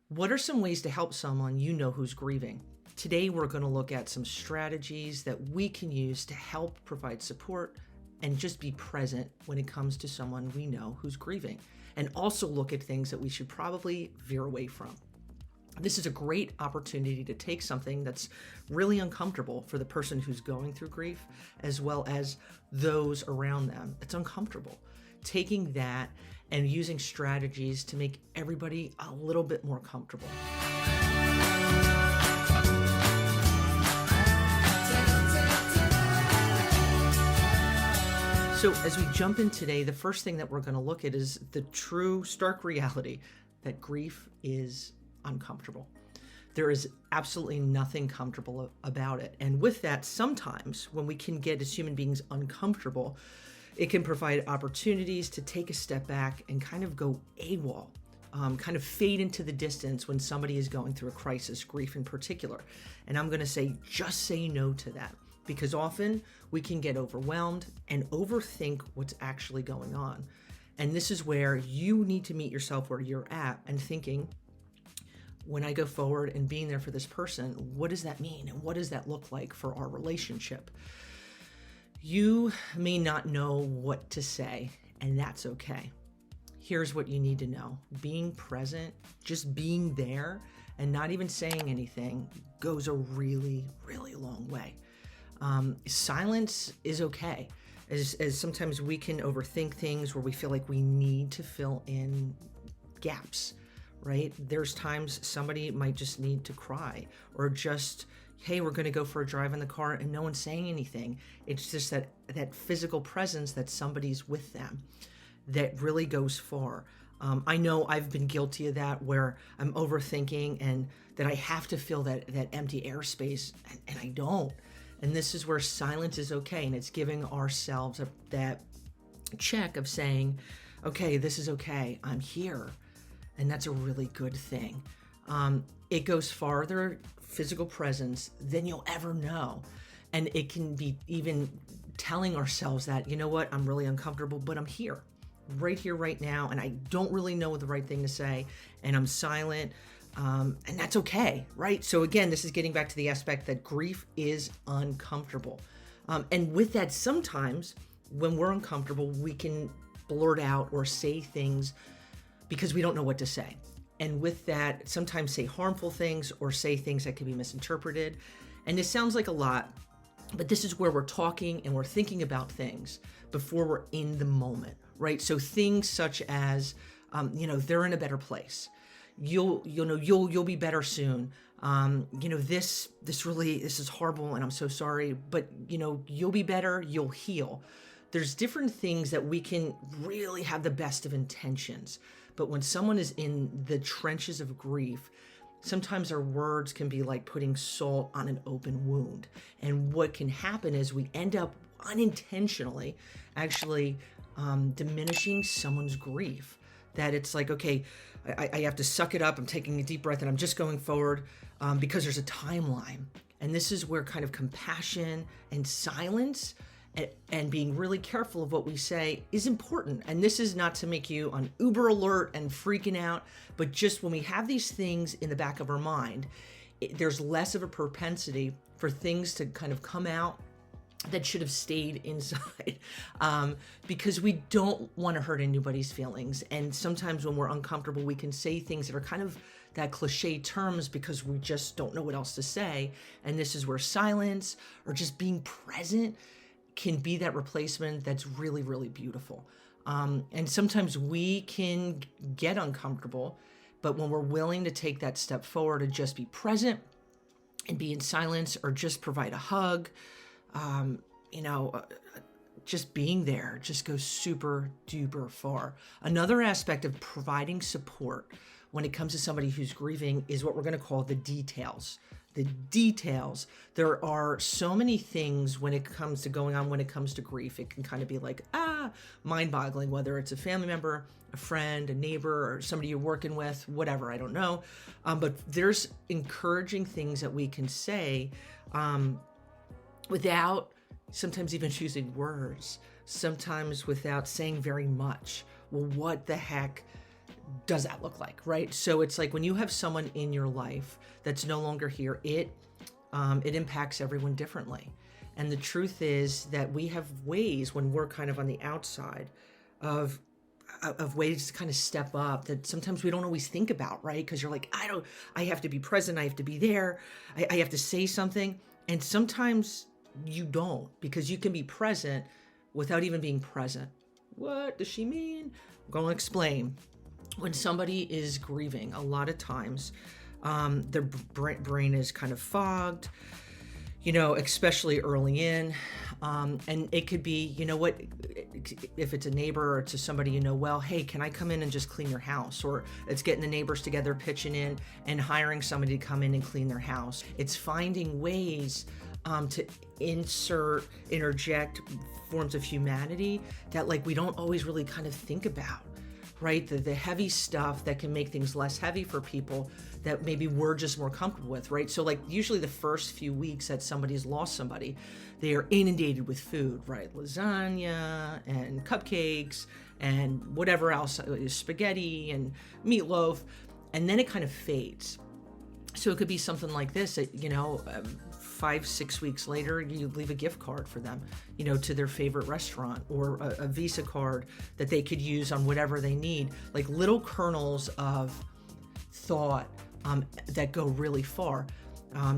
What are some ways to help someone you know who's grieving? Today, we're going to look at some strategies that we can use to help provide support and just be present when it comes to someone we know who's grieving, and also look at things that we should probably veer away from. This is a great opportunity to take something that's really uncomfortable for the person who's going through grief, as well as those around them. It's uncomfortable. Taking that and using strategies to make everybody a little bit more comfortable. So as we jump in today, the first thing that we're going to look at is the true stark reality that grief is uncomfortable. There is absolutely nothing comfortable about it. And with that, sometimes when we can get as human beings uncomfortable, it can provide opportunities to take a step back and kind of go AWOL, kind of fade into the distance when somebody is going through a crisis, grief in particular. And I'm going to say, just say no to that, because often we can get overwhelmed and overthink what's actually going on. And this is where you need to meet yourself where you're at and thinking, when I go forward and being there for this person, what does that mean? And what does that look like for our relationship? You may not know what to say, and that's okay. Here's what you need to know. Being present, just being there, and not even saying anything goes a really, really long way. Silence is okay. As sometimes we can overthink things where we feel like we need to fill in gaps, right? There's times somebody might just need to cry, or just, hey, we're going to go for a drive in the car and no one's saying anything. It's just that physical presence that somebody's with them that really goes far. I know I've been guilty of that, where I'm overthinking and that I have to fill that empty airspace, and I don't. And this is where silence is okay. And it's giving ourselves that check of saying, okay, this is okay. I'm here. And that's a really good thing. It goes farther, physical presence, than you'll ever know. And it can be even telling ourselves that, you know what, I'm really uncomfortable, but I'm here, right here, right now. And I don't really know the right thing to say. And I'm silent. And that's okay, right? So again, this is getting back to the aspect that grief is uncomfortable. And with that, sometimes when we're uncomfortable, we can blurt out or say things because we don't know what to say. And with that, sometimes say harmful things or say things that can be misinterpreted. And this sounds like a lot, but this is where we're talking and we're thinking about things before we're in the moment, right? So things such as, they're in a better place. You'll be better soon. This is horrible and I'm so sorry, but you'll be better, you'll heal. There's different things that we can really have the best of intentions. But when someone is in the trenches of grief, sometimes our words can be like putting salt on an open wound. And what can happen is we end up unintentionally actually diminishing someone's grief. That it's like, okay, I have to suck it up. I'm taking a deep breath and I'm just going forward because there's a timeline. And this is where kind of compassion and silence and being really careful of what we say is important. And this is not to make you on uber alert and freaking out, but just when we have these things in the back of our mind, there's less of a propensity for things to kind of come out that should have stayed inside, because we don't want to hurt anybody's feelings. And sometimes when we're uncomfortable, we can say things that are kind of that cliche terms because we just don't know what else to say. And this is where silence or just being present can be that replacement that's really, really beautiful. And sometimes we can get uncomfortable, but when we're willing to take that step forward and just be present and be in silence or just provide a hug, just being there just goes super duper far. Another aspect of providing support when it comes to somebody who's grieving is what we're going to call the details. The details. There are so many things when it comes to going on when it comes to grief. It can kind of be like, mind-boggling, whether it's a family member, a friend, a neighbor, or somebody you're working with, whatever, I don't know. But there's encouraging things that we can say without sometimes even choosing words, sometimes without saying very much. Well, what the heck does that look like, right? So it's like when you have someone in your life that's no longer here, it impacts everyone differently. And the truth is that we have ways when we're kind of on the outside of ways to kind of step up that sometimes we don't always think about, right? Because you're like, I have to be present, I have to be there, I have to say something. And sometimes you don't, because you can be present without even being present. What does she mean? I'm going to explain. When somebody is grieving, a lot of times their brain is kind of fogged, especially early in. And it could be, if it's a neighbor or to somebody well, hey, can I come in and just clean your house? Or it's getting the neighbors together, pitching in and hiring somebody to come in and clean their house. It's finding ways to interject forms of humanity that we don't always really kind of think about. Right? The heavy stuff that can make things less heavy for people that maybe we're just more comfortable with, right? So usually the first few weeks that somebody's lost somebody, they are inundated with food, right? Lasagna and cupcakes and whatever else, spaghetti and meatloaf, and then it kind of fades. So it could be something like this, that, 5-6 weeks later, you leave a gift card for them, to their favorite restaurant, or a Visa card that they could use on whatever they need, like little kernels of thought that go really far.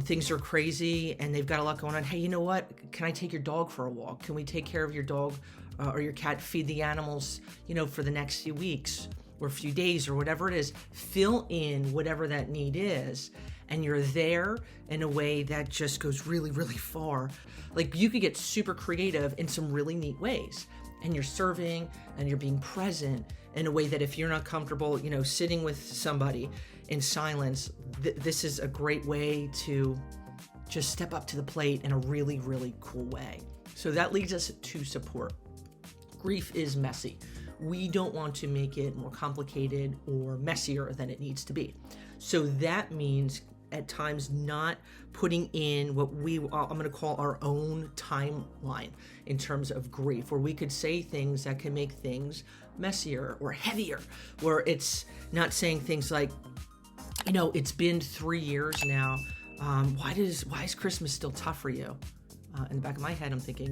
Things are crazy and they've got a lot going on. Hey, you know what? Can I take your dog for a walk? Can we take care of your dog or your cat, feed the animals, for the next few weeks or a few days or whatever it is? Fill in whatever that need is. And you're there in a way that just goes really, really far. You could get super creative in some really neat ways. And you're serving and you're being present in a way that if you're not comfortable, sitting with somebody in silence, this is a great way to just step up to the plate in a really, really cool way. So that leads us to support. Grief is messy. We don't want to make it more complicated or messier than it needs to be. So that means at times not putting in what I'm going to call our own timeline in terms of grief, where we could say things that can make things messier or heavier, where it's not saying things like, it's been 3 years now. Why is Christmas still tough for you? In the back of my head, I'm thinking,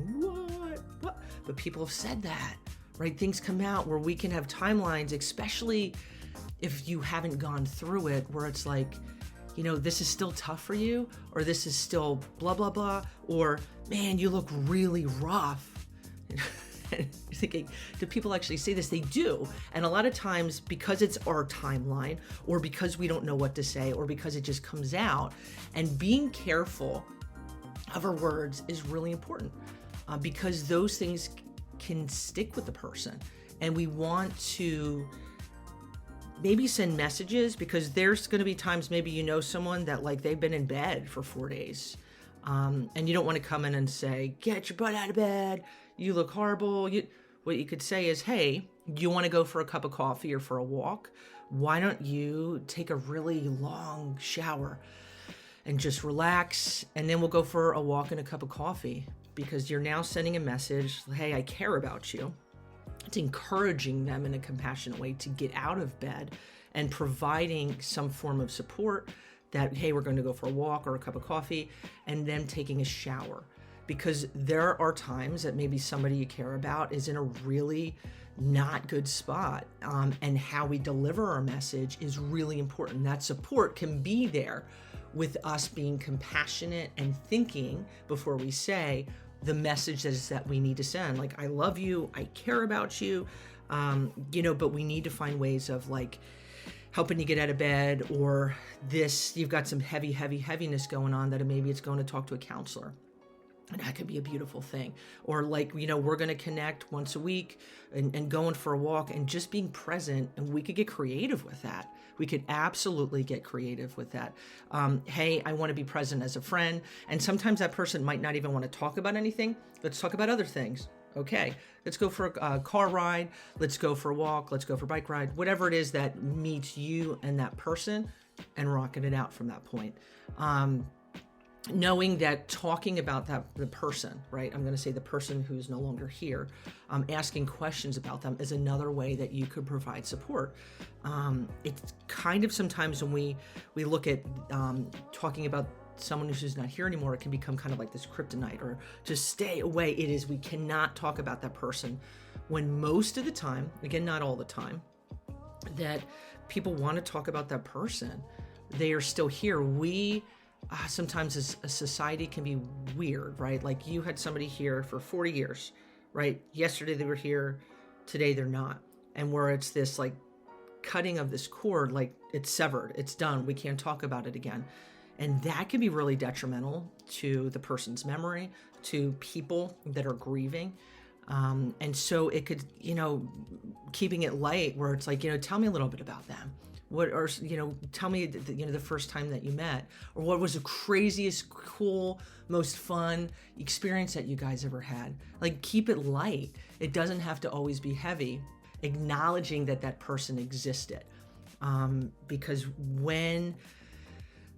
what? But people have said that, right? Things come out where we can have timelines, especially if you haven't gone through it, where it's like, this is still tough for you, or this is still blah, blah, blah, or man, you look really rough. You're thinking, do people actually say this? They do. And a lot of times, because it's our timeline, or because we don't know what to say, or because it just comes out, and being careful of our words is really important, because those things can stick with the person. And we want to maybe send messages, because there's going to be times maybe someone that they've been in bed for 4 days, and you don't want to come in and say, get your butt out of bed, you look horrible. What you could say is, hey, you want to go for a cup of coffee or for a walk? Why don't you take a really long shower and just relax, and then we'll go for a walk and a cup of coffee, because you're now sending a message, hey, I care about you. It's encouraging them in a compassionate way to get out of bed and providing some form of support that, hey, we're going to go for a walk or a cup of coffee, and then taking a shower. Because there are times that maybe somebody you care about is in a really not good spot, and how we deliver our message is really important. That support can be there with us being compassionate and thinking before we say the message that we need to send. I love you, I care about you, but we need to find ways of helping you get out of bed, or this, you've got some heaviness going on, that maybe it's going to talk to a counselor. And that could be a beautiful thing. Or we're going to connect once a week and going for a walk and just being present. And we could get creative with that. We could absolutely get creative with that. Hey, I want to be present as a friend. And sometimes that person might not even want to talk about anything. Let's talk about other things. Okay, let's go for a car ride. Let's go for a walk. Let's go for a bike ride. Whatever it is that meets you and that person, and rocking it out from that point. knowing that talking about the person, right? I'm going to say the person who's no longer here, asking questions about them is another way that you could provide support. It's kind of sometimes when we look at talking about someone who's not here anymore, it can become kind of like this kryptonite, or just stay away. It is, we cannot talk about that person, when most of the time, again, not all the time, that people want to talk about that person, they are still here. We sometimes as a society can be weird, right? Like you had somebody here for 40 years, right? Yesterday they were here, today they're not. And where it's this like cutting of this cord, like it's severed, it's done, we can't talk about it again. And that can be really detrimental to the person's memory, to people that are grieving. And so it could, keeping it light where it's like, tell me a little bit about them. What, or, tell me, the first time that you met, or what was the craziest, cool, most fun experience that you guys ever had. Like, keep it light. It doesn't have to always be heavy. Acknowledging that person existed. Because when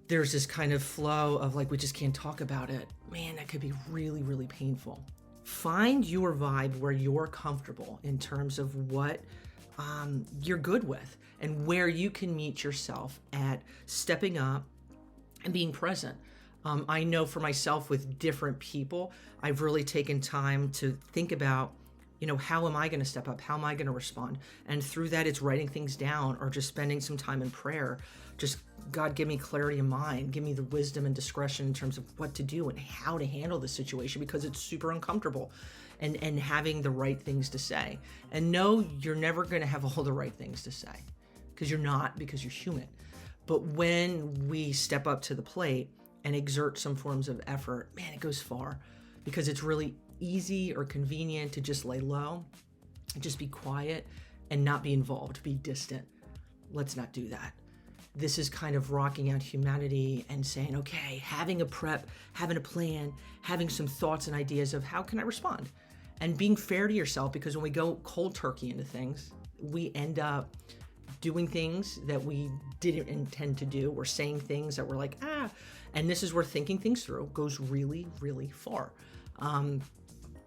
there's this kind of flow of like, we just can't talk about it, man, that could be really, really painful. Find your vibe where you're comfortable in terms of what you're good with, and where you can meet yourself at stepping up and being present. I know for myself with different people, I've really taken time to think about, how am I going to step up? How am I going to respond? And through that, it's writing things down or just spending some time in prayer. Just, God, give me clarity of mind, give me the wisdom and discretion in terms of what to do and how to handle the situation, because it's super uncomfortable. And having the right things to say. And no, you're never going to have all the right things to say, because you're not, because you're human. But when we step up to the plate and exert some forms of effort, man, it goes far, because it's really easy or convenient to just lay low, just be quiet and not be involved, be distant. Let's not do that. This is kind of rocking out humanity and saying, okay, having a prep, having a plan, having some thoughts and ideas of how can I respond, and being fair to yourself, because when we go cold turkey into things, we end up doing things that we didn't intend to do, or saying things that we're like, and this is where thinking things through goes really, really far.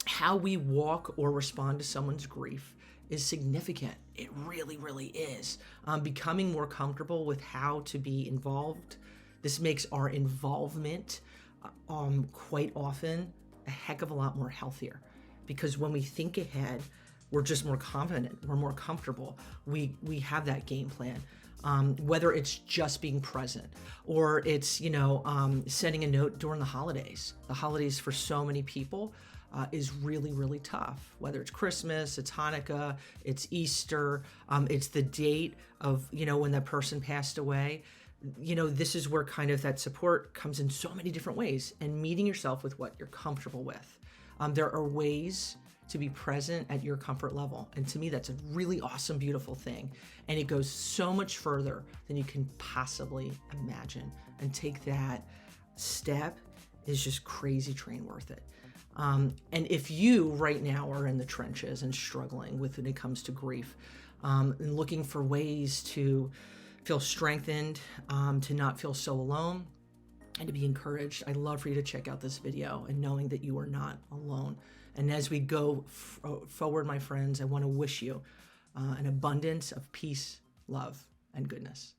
How we walk or respond to someone's grief is significant. It really, really is. Becoming more comfortable with how to be involved. This makes our involvement quite often a heck of a lot more healthier, because when we think ahead, we're just more confident, we're more comfortable. We have that game plan. Whether it's just being present, or it's, sending a note during the holidays. The holidays for so many people is really, really tough. Whether it's Christmas, it's Hanukkah, it's Easter, it's the date of, when that person passed away. This is where kind of that support comes in so many different ways, and meeting yourself with what you're comfortable with. There are ways to be present at your comfort level. And to me, that's a really awesome, beautiful thing. And it goes so much further than you can possibly imagine. And take that step is just crazy train worth it. And if you right now are in the trenches and struggling with when it comes to grief, and looking for ways to feel strengthened, to not feel so alone, and to be encouraged, I'd love for you to check out this video, and knowing that you are not alone. And as we go forward, my friends, I want to wish you an abundance of peace, love, and goodness.